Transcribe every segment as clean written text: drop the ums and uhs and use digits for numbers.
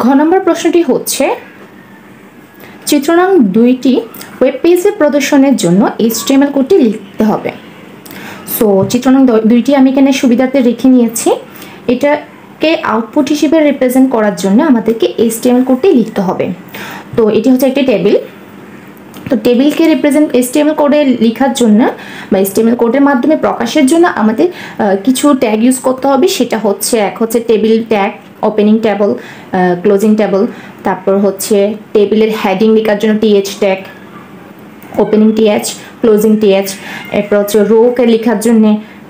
ঘ নম্বর প্রশ্নটি হচ্ছে চিত্র নং 2টি ওয়েব পেজে প্রদর্শনের জন্য HTML কোডটি লিখতে হবে। সো চিত্র নং 2টি আমি এখানে সুবিধার্থে রেখে নিয়েছি। এটাকে আউটপুট হিসেবে রিপ্রেজেন্ট করার জন্য আমাদেরকে HTML কোডটি লিখতে হবে। তো এটি হচ্ছে একটি টেবিল। তো টেবিলকে রিপ্রেজেন্ট HTML কোডে লেখার জন্য বা HTML কোডের মাধ্যমে প্রকাশের জন্য আমাদের কিছু ট্যাগ ইউজ করতে হবে। সেটা হচ্ছে এক হচ্ছে table tag, opening table, closing table, তারপর হচ্ছে টেবিলের হেডিং লেখার জন্য TH tag, opening TH, closing TH, এরপর হচ্ছে রোকে লেখার জন্য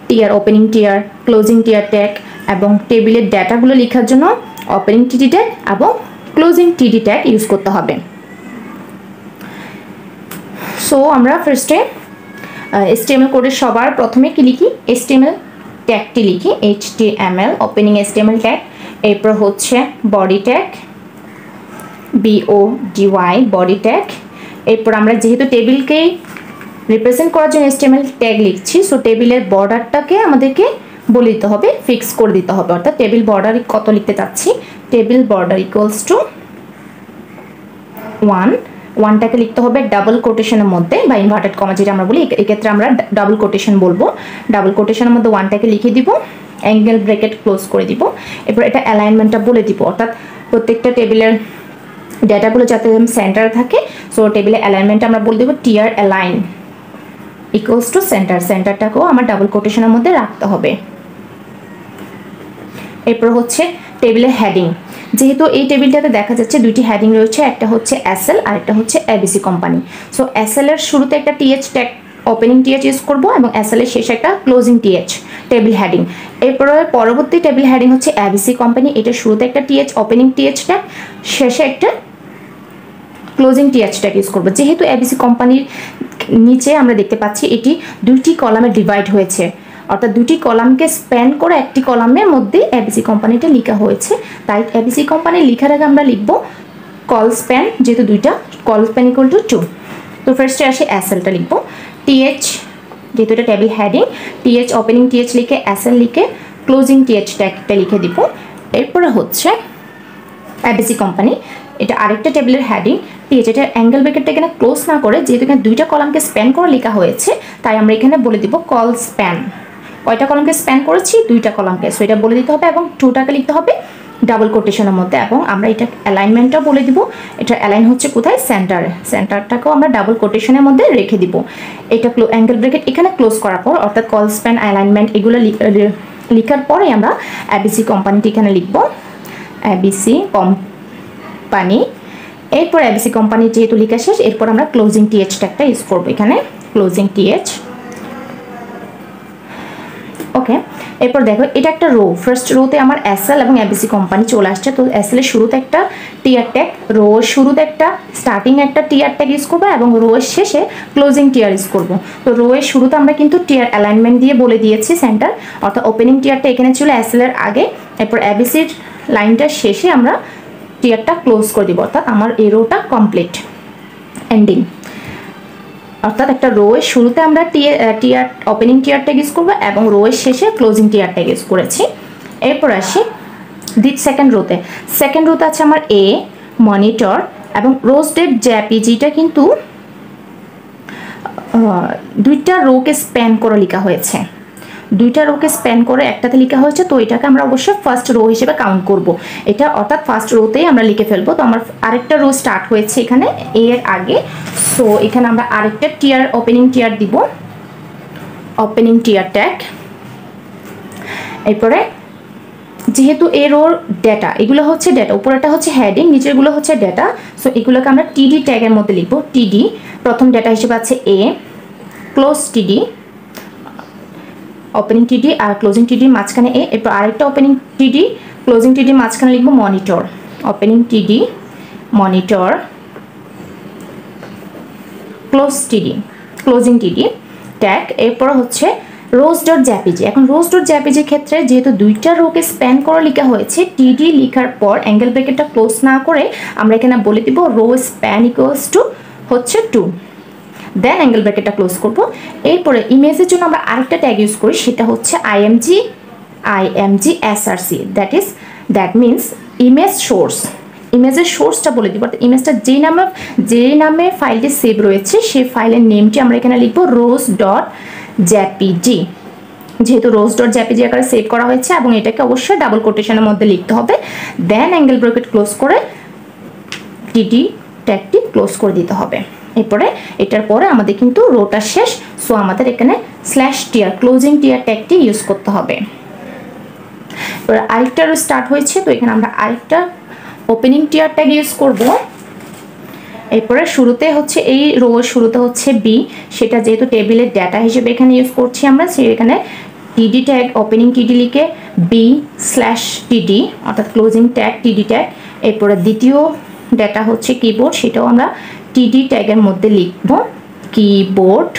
TR, opening TR, closing TR tag, এবং টেবিলের ডেটাগুলো লেখার জন্য ওপেনিং TD ট্যাগ এবং ক্লোজিং TD ট্যাগ ইউজ করতে হবে। সো আমরা ফার্স্টে HTML কোডের সবার প্রথমে কি লিখি, HTML ট্যাগটি লিখি, HTML ওপেনিং HTML ট্যাগ, এরপর হচ্ছে body tag, BODY body tag. এরপর আমরা যেহেতু টেবিলকে রিপ্রেজেন্ট করার জন্য HTML ট্যাগ লিখছি, সো টেবিলের বর্ডারটাকে আমাদেরকে বলে দিতে হবে, ফিক্স করে দিতে হবে। অর্থাৎ টেবিল বর্ডার কত লিখতে চাচ্ছি, টেবিল বর্ডার ইকুয়ালস টু 1টাকে লিখতে হবে ডাবল কোটেশনের মধ্যে বা ইনভার্টেড কমা যেটা আমরা বলি, এক্ষেত্রে আমরা ডাবল কোটেশন বলবো। ডাবল কোটেশনের মধ্যে 1টাকে লিখে দিব, অ্যাঙ্গেল ব্র্যাকেট ক্লোজ করে দিব। এরপর এটা অ্যালাইনমেন্টটা বলে দিব, অর্থাৎ প্রত্যেকটা টেবিলের ডেটাগুলো যাতে সেন্টারে থাকে। সো টেবিলের অ্যালাইনমেন্ট আমরা বলে দেবো TR align equals to center, সেন্টারটাকেও আমার ডাবল কোটেশনের মধ্যে রাখতে হবে। এরপর হচ্ছে টেবিলের হেডিং, যেহেতু এই টেবিলটাতে দেখা যাচ্ছে দুইটি হেডিং রয়েছে, একটা হচ্ছে SL আর একটা হচ্ছে ABC কোম্পানি। সো SL এর শুরুতে একটা TH tag, opening TH use করব এবং SL এর শেষে একটা ক্লোজিং TH টেবিল হেডিং। এরপরে পরবর্তী টেবিল হেডিং হচ্ছে ABC কোম্পানি, এটা শুরুতে একটা TH ওপেনিং TH ট্যাগ, শেষে একটা ক্লোজিং TH ট্যাগ ইউজ করব। যেহেতু ABC কোম্পানির নিচে আমরা দেখতে পাচ্ছি এটি দুইটি কলামে ডিভাইড হয়েছে, অর্থাৎ দুটি কলামকে স্প্যান করে একটি কলামের মধ্যে ABC কোম্পানিটা লেখা হয়েছে। তাই ABC কোম্পানি লেখার আগে আমরা লিখব কল স্প্যান, যেহেতু দুইটা কল স্প্যান ইকুয়াল টু 2। তো ফার্স্টে আসে SLটা লিখব, TH যেহেতু এটা table heading, TH opening TH লিখে SL লিখে ক্লোজিং TH ট্যাগটা লিখে দিব। এরপরে হচ্ছে ABC কোম্পানি, এটা আরেকটা টেবিলের হেডিং, TH এটা অ্যাঙ্গেল ব্র্যাকেটটা এখানে ক্লোজ না করে যেহেতু এখানে দুইটা কলামকে স্প্যান করে লেখা হয়েছে, তাই আমরা এখানে বলে দিব কল স্প্যান। কয়টা কলামকে স্প্যান করেছি, দুইটা কলামকে, সো এটা বলে দিতে হবে এবং 2টাকে লিখতে হবে ডাবল কোটেশনের মধ্যে। এবং আমরা এটা অ্যালাইনমেন্টটাও বলে দিব, এটা অ্যালাইন হচ্ছে কোথায়, সেন্টারে, সেন্টারটাকেও আমরা ডাবল কোটেশনের মধ্যে রেখে দিব। এটা অ্যাঙ্গেল ব্র্যাকেট এখানে ক্লোজ করার পর, অর্থাৎ কল স্প্যান, অ্যালাইনমেন্ট এগুলো লেখার পরে আমরা ABC কোম্পানিটি এখানে লিখব, ABC কোম্পানি। এরপর ABC কোম্পানি যেহেতু লেখা শেষ, এরপর আমরা ক্লোজিং TH ট্যাগটা ইউজ করবো এখানে, ক্লোজিং TH। ওকে, এরপর দেখো এটা একটা রো, ফার্স্ট রোতে আমার SL এবং ABC কোম্পানি চলে আসছে। তো SL এর শুরুতে একটা TR ট্যাগ, রো এর শুরুতে একটা স্টার্টিং একটা TR ট্যাগ ইউজ করবো এবং রো এর শেষে ক্লোজিং TR ইউজ করবো। তো রো এর শুরুতে আমরা কিন্তু TR অ্যালাইনমেন্ট দিয়ে বলে দিয়েছি সেন্টার, অর্থাৎ ওপেনিং TRটা এখানে ছিল SL এর আগে, এরপর ABCর লাইনটার শেষে আমরা TRটা ক্লোজ করে দিব, অর্থাৎ আমার এই রোটা কমপ্লিট এন্ডিং। অর্থাৎ একটা রো এর শুরুতে আমরা TR opening TR tag use করবো এবং রো এর শেষে ক্লোজিং TR ট্যাগ ইউজ করেছি। এরপর আসি সেকেন্ড রোতে। সেকেন্ড রোতে আছে আমার A মনিটর এবং রোস্টেড জেপিজিটা কিন্তু দুইটা রোকে স্প্যান করে লেখা হয়েছে, দুইটা রোকে স্প্যান করে একটাতে লেখা হয়েছে। তো এটাকে আমরা অবশ্যই ফার্স্ট রো হিসেবে কাউন্ট করব, এটা অর্থাৎ ফার্স্ট রোতেই আমরা লিখে ফেলবো। তো আমার আরেকটা রো স্টার্ট হয়েছে এখানে A এর আগে, সো এখানে আমরা আরেকটা TR ওপেনিং TR দিব, ওপেনিং TR ট্যাগ। এরপরে যেহেতু এ রোর ডেটা, এগুলো হচ্ছে ডেটা, উপরেটা হচ্ছে হেডিং, নিচেরগুলো হচ্ছে ডেটা, সো এগুলোকে আমরা TD ট্যাগের মধ্যে লিখবো। TD প্রথম ডেটা হিসেবে আছে A, close TD, opening TD আর ক্লোজিং TD মাঝখানে A, এরপর আরেকটা ওপেনিং TD ক্লোজিং TD মাঝখানে লিখবো monitor, opening TD monitor close TD closing TD tag. এরপর হচ্ছে rows.jpg। এখন rows.jpg ক্ষেত্রে যেহেতু দুইটা রোকে স্প্যান করে লেখা হয়েছে, TD লেখার পর অ্যাঙ্গেল ব্র্যাকেটটা ক্লোজ না করে আমরা এখানে বলে দিব রো স্প্যান ইকুয়ালস টু হচ্ছে 2, দেন অ্যাঙ্গেল ব্র্যাকেটটা ক্লোজ করব। এরপরে ইমেজের জন্য আমরা আরেকটা ট্যাগ ইউজ করি, সেটা হচ্ছে img src, that means image source. ইমেজের সোর্সটা বলে দিব, অর্থাৎ ইমেজটা যে নামে ফাইলটি সেভ রয়েছে সেই ফাইলের নেমটি আমরা এখানে লিখবো rose.jpg, যেহেতু rose.jpg আকারে সেভ করা হয়েছে এবং এটাকে অবশ্যই ডাবল কোটেশনের মধ্যে লিখতে হবে। দেন অ্যাঙ্গেল ব্র্যাকেট ক্লোজ করে টিডি ট্যাগটি ক্লোজ করে দিতে হবে। এরপরে এটার পরে আমাদের কিন্তু রোটা শেষ, সো আমাদের এখানে /tr ক্লোজিং টিয়ার ট্যাগটি ইউজ করতে হবে। এবার আরেকটা রো স্টার্ট হয়েছে, তো এখানে আমরা আরেকটা ওপেনিং টিয়ার ট্যাগ ইউজ করব। এরপরে শুরুতে হচ্ছে এই রো শুরুতে হচ্ছে বি, সেটা যেহেতু টেবিলের ডেটা হিসেবে এখানে ইউজ করছি আমরা, সেখানে টিডি ট্যাগ ওপেনিং টিডি লিখে b/td অর্থাৎ ক্লোজিং ট্যাগ টিডি ট্যাগ। এরপরে দ্বিতীয় ডেটা হচ্ছে কিবোর্ড, সেটাও আমরা টিডি ট্যাগের মধ্যে লিখব কিবোর্ড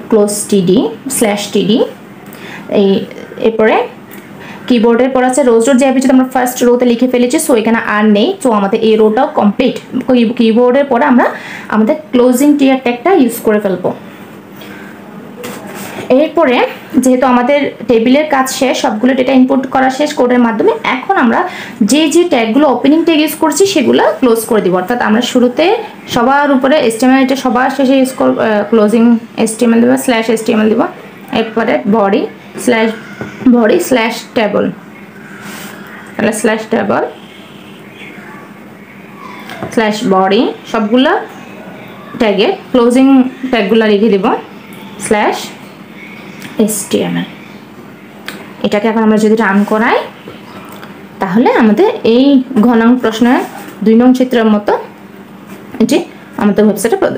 ক্লোজ /td। এরপরে কিবোর্ডের পর আছে rose.jpg, আমরা ফার্স্ট রোতে লিখে ফেলেছি, সো এখানে আর নেই, তো আমাদের এই রোটাও কমপ্লিট। কিবোর্ডের পরে আমরা আমাদের ক্লোজিং টিয়ার ট্যাগটা ইউজ করে ফেলবো। এরপরে যেহেতু আমাদের টেবিলের কাজ শেষ, সবগুলো ডেটা ইনপুট করা শেষ কোডের মাধ্যমে, এখন আমরা যে ট্যাগগুলো ওপেনিং ট্যাগ ইউজ করছি সেগুলো ক্লোজ করে দিব। অর্থাৎ আমরা শুরুতে সবার উপরে HTML, এটা সবার শেষে ইউজ করব ক্লোজিং HTML দেবো /HTML দেবো। এরপরে বডি /table /body সবগুলো ট্যাগে ক্লোজিং ট্যাগগুলো লিখে দিব /HTML। এটাকে এখন আমরা যদি রান করাই তাহলে আমাদের এই ঘনাঙ্ক প্রশ্নের 2 নং চিত্রের মতো এটি আমাদের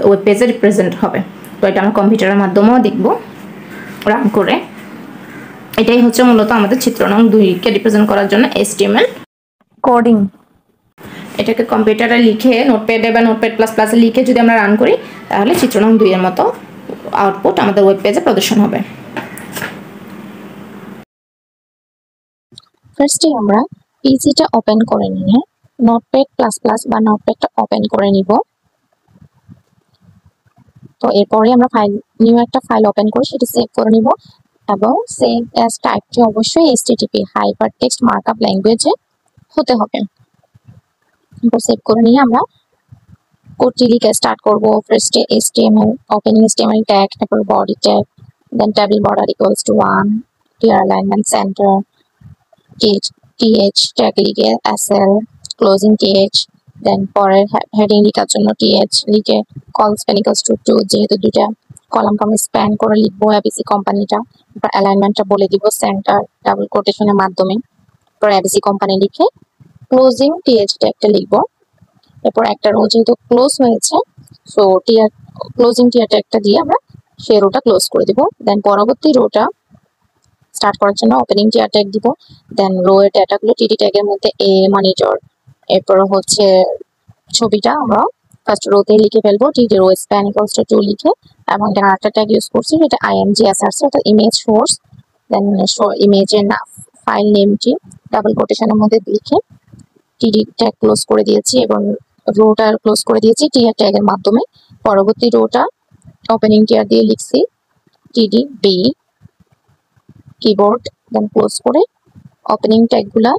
ওয়েব পেজে রিপ্রেজেন্ট হবে। তো এটা আমরা কম্পিউটারের মাধ্যমেও দেখব রান করে। এটাই হচ্ছে মূলত আমাদের চিত্র নং 2-কে রিপ্রেজেন্ট করার জন্য HTML কোডিং। এটাকে কম্পিউটারে লিখে নোটপ্যাডে বা নোটপ্যাড ++ লিখে যদি আমরা রান করি তাহলে চিত্র নং 2 এর মতো আউটপুট আমাদের ওয়েব পেজে প্রদর্শন হবে। ফার্স্টে আমরা পিসিটা ওপেন করে নিয়ে নোটপ্যাড ++ বা নোটপ্যাডটা ওপেন করে নিব। তো এরপরে আমরা নিউ একটা ফাইল ওপেন করে সেটা সেভ করে নিব এবং সেভ অ্যাজ টাইপটি অবশ্যই HTTP হাইপারটেক্সট মার্কআপ ল্যাঙ্গুয়েজে হতে হবে। এরপর সেভ করে নিয়ে আমরা কোডটি লিখে স্টার্ট করব। ফার্স্টে HTML ওপেনিং HTML ট্যাগ, তারপর বডি ট্যাগ, দেন টেবিল বর্ডার = 1, টিয়ার অ্যালাইনমেন্ট সেন্টার, th ট্যাগ লিখে SL ক্লোজিং th, দেন পরের হেডিং লেখার জন্য th লিখে কল স্প্যান = 2, যেহেতু দুইটা কলামকে আমরা স্প্যান করে লিখবো ABC কোম্পানিটা। তারপর অ্যালাইনমেন্টটা বলে দিব সেন্টার ডাবল কোটেশনের মাধ্যমে। তারপর ABC কোম্পানি লিখে ক্লোজিং th ট্যাগটা লিখবো। এরপর একটা রো যেহেতু ক্লোজ হয়েছে, সো ক্লোজিং টিয়ার ট্যাগটা দিয়ে আমরা সেই রোটা ক্লোজ করে দিব। দেন পরবর্তী রোটা স্টার্ট করার জন্য ওপেনিং টিয়ার ট্যাগ দিব। দেন রো এর ডেটাগুলো টিডি ট্যাগের মধ্যে A মনিটর, এরপর হচ্ছে ছবিটা আমরা ফার্স্ট রোতে লিখে ফেলবো টিডি রো স্প্যান = 2 লিখে, এবং এখানে আরেকটা ট্যাগ ইউজ করছি যেটা img src অর্থাৎ ইমেজ সোর্স। দেন ইমেজের ফাইল নেমটি ডাবল কোটেশনের মধ্যে লিখে টিডি ট্যাগ ক্লোজ করে দিয়েছি এবং রোটা ক্লোজ করে দিয়েছি টিয়ার ট্যাগের মাধ্যমে। পরবর্তী রোটা ওপেনিং টিয়ার দিয়ে লিখছি টিডি বি কিবোর্ড, দেন ক্লোজ করে ওপেনিং ট্যাগগুলা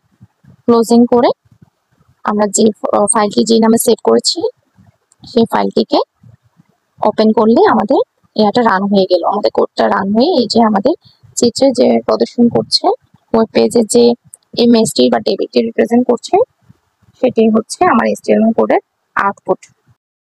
ক্লোজিং করে আমরা যে ফাইলটি যে নামে সেভ করেছি সেই ফাইলটিকে ওপেন করলে আমাদের এটা রান হয়ে গেল। আমাদের কোডটা রান হয়ে এই যে আমাদের চিত্রে যে প্রদর্শন করছে ওয়েব পেজে যে ইমেজটি বা টেবিলটি রিপ্রেজেন্ট করছে সেটাই হচ্ছে আমার HTML কোডের আউটপুট।